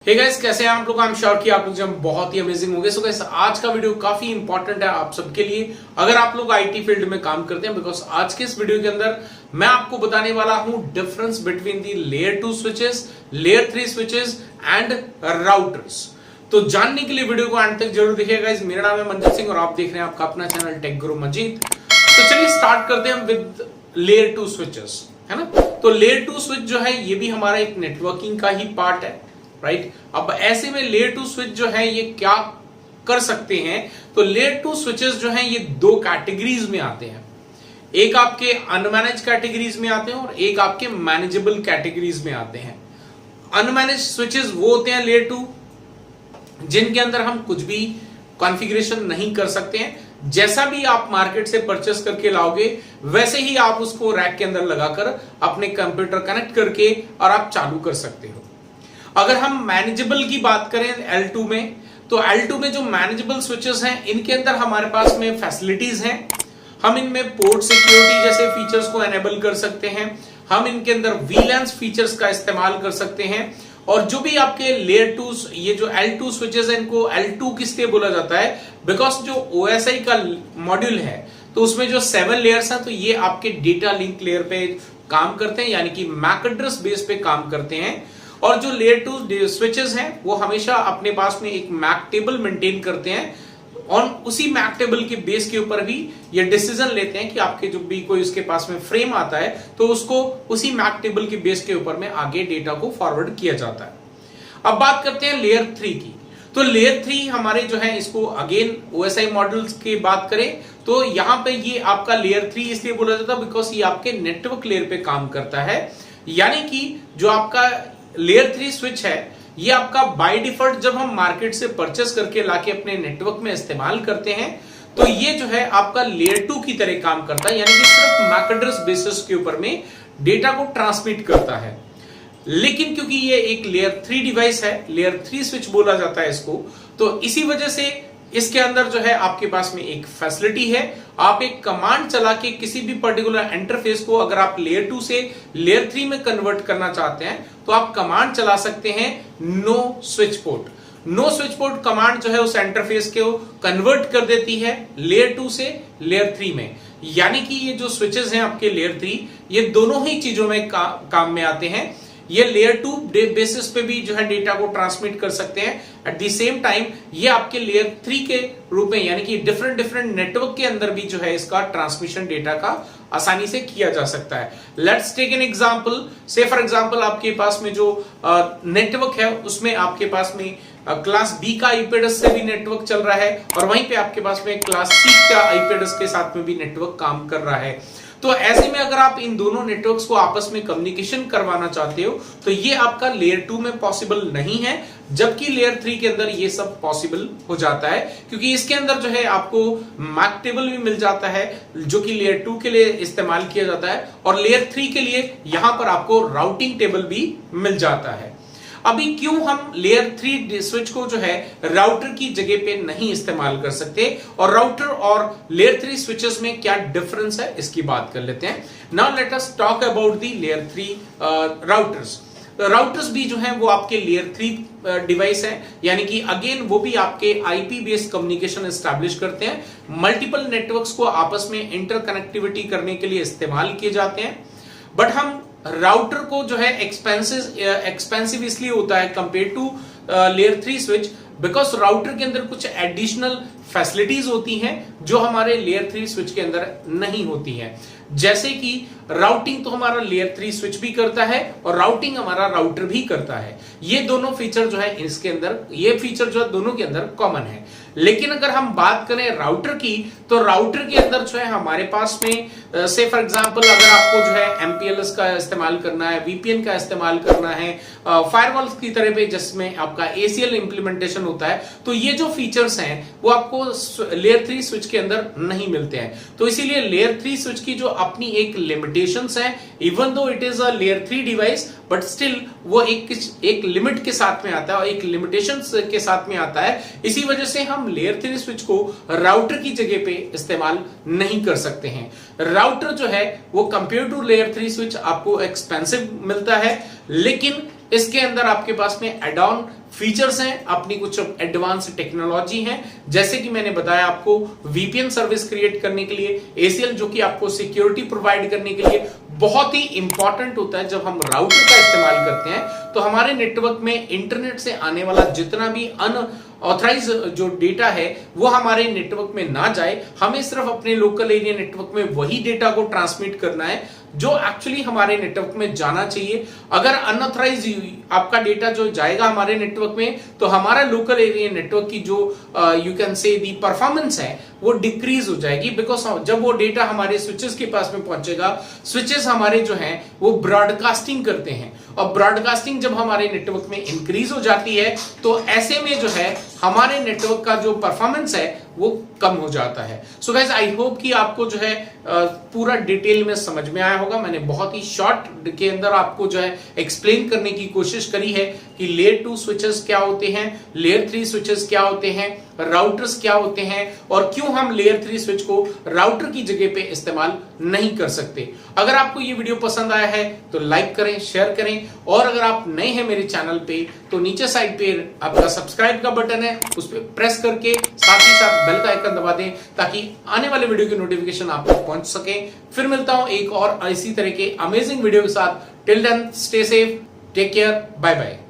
Hey guys, कैसे हैं आप लोग। आई एम श्योर कि आप लोग जब बहुत ही अमेजिंग होंगे। सो गाइस, आज का वीडियो काफी इंपॉर्टेंट है आप सबके लिए अगर आप लोग आईटी फील्ड में काम करते हैं, बिकॉज आज के इस वीडियो के अंदर मैं आपको बताने वाला हूं difference between the layer 2 switches, layer 3 switches and routers. तो जानने के लिए वीडियो को अंत तक जरूर देखिएगा। गाइस, मेरा नाम है मंजीत सिंह और आप देख रहे हैं आपका अपना चैनल टेक गुरु मंजीत। तो चलिए स्टार्ट करते हैं विद लेयर 2 स्विचेस, है ना। तो लेयर 2 स्विच जो है ये भी हमारा एक नेटवर्किंग का ही पार्ट है, राइट। अब ऐसे में लेयर 2 स्विच जो है ये क्या कर सकते हैं, तो लेयर 2 स्विचेस जो हैं ये दो कैटेगरीज में आते हैं। एक आपके अनमैनेज कैटेगरीज में आते हैं और एक आपके मैनेजेबल कैटेगरीज में आते हैं। अनमैनेज स्विचेस वो होते हैं लेयर 2 जिनके अंदर हम कुछ भी कॉन्फ़िगरेशन नहीं कर सकते हैं। जैसा भी आप मार्केट से परचेस करके लाओगे वैसे ही आप उसको रैक के अंदर लगाकर अपने कंप्यूटर कनेक्ट करके और आप चालू कर सकते हो। अगर हम मैनेजेबल की बात करें L2 में, तो L2 में जो मैनेजेबल स्विचेस हैं इनके अंदर हमारे पास में फैसिलिटीज हैं। हम इनमें पोर्ट सिक्योरिटी जैसे फीचर्स को एनेबल कर सकते हैं, हम इनके अंदर VLANs फीचर्स का इस्तेमाल कर सकते हैं। और जो भी आपके लेयर 2 ये जो L2 स्विचेस हैं इनको L2 किस लिए बोला जाता है, बिकॉज जो OSI का मॉड्यूल है तो उसमें जो 7 लेयर्स हैं तो ये आपके डेटा लिंक लेयर पे काम करते हैं, यानी कि मैक एड्रेस बेस पे काम करते हैं। और जो लेयर 2 स्विचेस हैं वो हमेशा अपने पास में एक मैक टेबल मेंटेन करते हैं और उसी मैक टेबल के बेस के ऊपर भी ये डिसीजन लेते हैं कि आपके जो भी कोई उसके पास में फ्रेम आता है तो उसको उसी मैक टेबल के बेस के ऊपर में आगे डेटा को फॉरवर्ड किया जाता है। अब बात करते हैं लेयर 3 की। तो लेयर 3 हमारे जो है इसको अगेन OSI मॉड्यूल्स की बात करें तो यहां पे ये आपका लेयर 3 इसलिए बोला जाता है बिकॉज ये आपके नेटवर्क लेयर पे काम करता है। यानी कि जो आपका लेयर 3 स्विच है ये आपका बाय डिफॉल्ट जब हम मार्केट से परचेस करके लाके अपने नेटवर्क में इस्तेमाल करते हैं तो ये जो है आपका लेयर 2 की तरह काम करता है, यानी कि सिर्फ मैक एड्रेस बेसिस के ऊपर में डेटा को ट्रांसमिट करता है। लेकिन क्योंकि ये एक लेयर 3 डिवाइस है, लेयर 3 स्विच बोला जाता है इसको, तो इसी वजह से इसके अंदर जो है आपके पास में एक फैसिलिटी है। आप एक कमांड चला के किसी भी पर्टिकुलर इंटरफेस को अगर आप लेयर 2 से लेयर 3 में कन्वर्ट करना चाहते हैं तो आप कमांड चला सकते हैं know switch port. Know switch port command जो है उस इंटरफेस को कन्वर्ट कर देती है लेयर 2 से लेयर 3 में। यानी कि ये जो स्विचेस हैं आपके लेयर 3 ये दोनों ही चीजों में काम में आते हैं। ये लेयर 2 बेसिस पे भी जो है डेटा को ट्रांसमिट कर सकते हैं। एट द सेम टाइम ये आपके लेयर 3 के रूप में, यानी कि डिफरेंट नेटवर्क के अंदर भी जो है इसका ट्रांसमिशन डेटा का आसानी से किया जा सकता है। Let's take an example. Say for example आपके पास में जो नेटवर्क है उसमें आपके पास में क्लास B का IP एड्रेस से भी नेटवर्क चल रहा है और वहीं पे आपके पास में क्लास C का IP एड्रेस के साथ में भी नेटवर्क काम कर रहा है। तो ऐसे में अगर आप इन दोनों नेटवर्क्स को आपस में कम्युनिकेशन करवाना चाहते हो तो ये आपका लेयर 2 में पॉसिबल नहीं है, जबकि लेयर 3 के अंदर ये सब पॉसिबल हो जाता है क्योंकि इसके अंदर जो है आपको मैक टेबल भी मिल जाता है जो कि लेयर 2 के लिए इस्तेमाल किया जाता है और लेयर 3 के लिए यहां पर आपको राउटिंग टेबल भी मिल जाता है। अभी क्यों हम लेयर 3 स्विच को जो है राउटर की जगह पे नहीं इस्तेमाल कर सकते और राउटर और लेयर 3 स्विचेस में क्या डिफरेंस है इसकी बात कर लेते हैं। Now let us talk about the layer 3 routers. Routers भी जो है वो आपके लेयर 3 डिवाइस है, यानी कि अगेन वो भी आपके IP बेस्ड कम्युनिकेशन एस्टैब्लिश करते हैं। मल्टीपल नेटवर्क्स को आपस में इंटरकनेक्टिविटी करने के लिए इस्तेमाल किए जाते हैं। बट हम राउटर को जो है एक्सपेंसिव इसलिए होता है compare to layer 3 switch because router के अंदर कुछ एडिशनल फैसिलिटीज होती हैं जो हमारे लेयर 3 स्विच के अंदर नहीं होती हैं। जैसे कि राउटिंग तो हमारा लेयर 3 स्विच भी करता है और राउटिंग हमारा राउटर भी करता है। ये दोनों फीचर जो है इसके अंदर, ये फीचर जो है दोनों के अंदर कॉमन है। लेकिन अगर हम बात करें राउटर की तो राउटर के अंदर जो है हमारे पास में से फॉर एग्जांपल अगर आपको जो है MPLS का इस्तेमाल करना है, VPN का इस्तेमाल करना है, फायरवॉल की तरह पे जिसमें आपका ACL इंप्लीमेंटेशन होता है, तो ये जो फीचर्स हैं वो आपको लेयर 3 स्विच के अंदर नहीं मिलते हैं। तो इसीलिए लेयर 3 स्विच की जो अपनी एक लिमिटेशंस है, even though it is a layer 3 device but still वो एक लिमिट के साथ में आता है और एक लिमिटेशंस के साथ में आता है। इसी वजह से हम लेयर 3 स्विच को राउटर की जगह पे इस्तेमाल नहीं कर सकते हैं। राउटर जो है वो कंपेयर टू लेयर 3 स्विच आपको एक्सपेंसिव मिलता है, लेकिन इसके अंदर आपके पास में एड ऑन फीचर्स हैं, अपनी कुछ एडवांस टेक्नोलॉजी है, जैसे कि मैंने बताया आपको वीपीएन सर्विस क्रिएट करने के लिए, एसीएल जो कि आपको सिक्योरिटी प्रोवाइड करने के लिए बहुत ही इंपॉर्टेंट होता है। जब हम राउटर का इस्तेमाल करते हैं तो हमारे नेटवर्क में इंटरनेट से आने वाला जितना भी अनऑथराइज जो डेटा है वो हमारे नेटवर्क में ना जाए, हमें सिर्फ अपने लोकल एरिया नेटवर्क में वही डेटा को ट्रांसमिट करना है जो एक्चुअली हमारे नेटवर्क में जाना चाहिए। अगर अनऑथराइज आपका डेटा जो जाएगा हमारे नेटवर्क में तो हमारा लोकल एरिया नेटवर्क की जो you can say the performance है वो डिक्रीज हो जाएगी, बिकॉज जब वो डेटा हमारे स्विचेस के पास में पहुंचेगा, स्विचेस हमारे जो हैं वो ब्रॉडकास्टिंग करते हैं और ब्रॉडकास्टिंग जब हमारे नेटवर्क में इंक्रीज हो जाती है तो ऐसे में जो है हमारे नेटवर्क का जो परफॉर्मेंस है वो कम हो जाता है। सो गाइस आई होप कि आपको जो है पूरा डिटेल में समझ में आया होगा। मैंने बहुत ही शॉर्ट के अंदर आपको जो है एक्सप्लेन करने की कोशिश करी है कि लेयर 2 स्विचेस क्या होते हैं, लेयर 3 स्विचेस क्या होते हैं, राउटर्स क्या होते हैं और क्यों हम लेयर 3 स्विच को राउटर की जगह पे इस्तेमाल नहीं कर सकते। अगर आपको ये वीडियो पसंद आया है तो लाइक करें, शेयर करें और अगर आप नए हैं मेरे चैनल पे तो नीचे साइड पे आपका सब्सक्राइब का बटन है, उस पर प्रेस करके साथ ही साथ बेल का आइकन दबा दें ताकि आने वाले वीडियो की नोटिफिकेशन आप तक पहुंच सके। फिर मिलता हूं एक और इसी तरह के अमेजिंग वीडियो के साथ। Till then stay safe, take care, bye bye.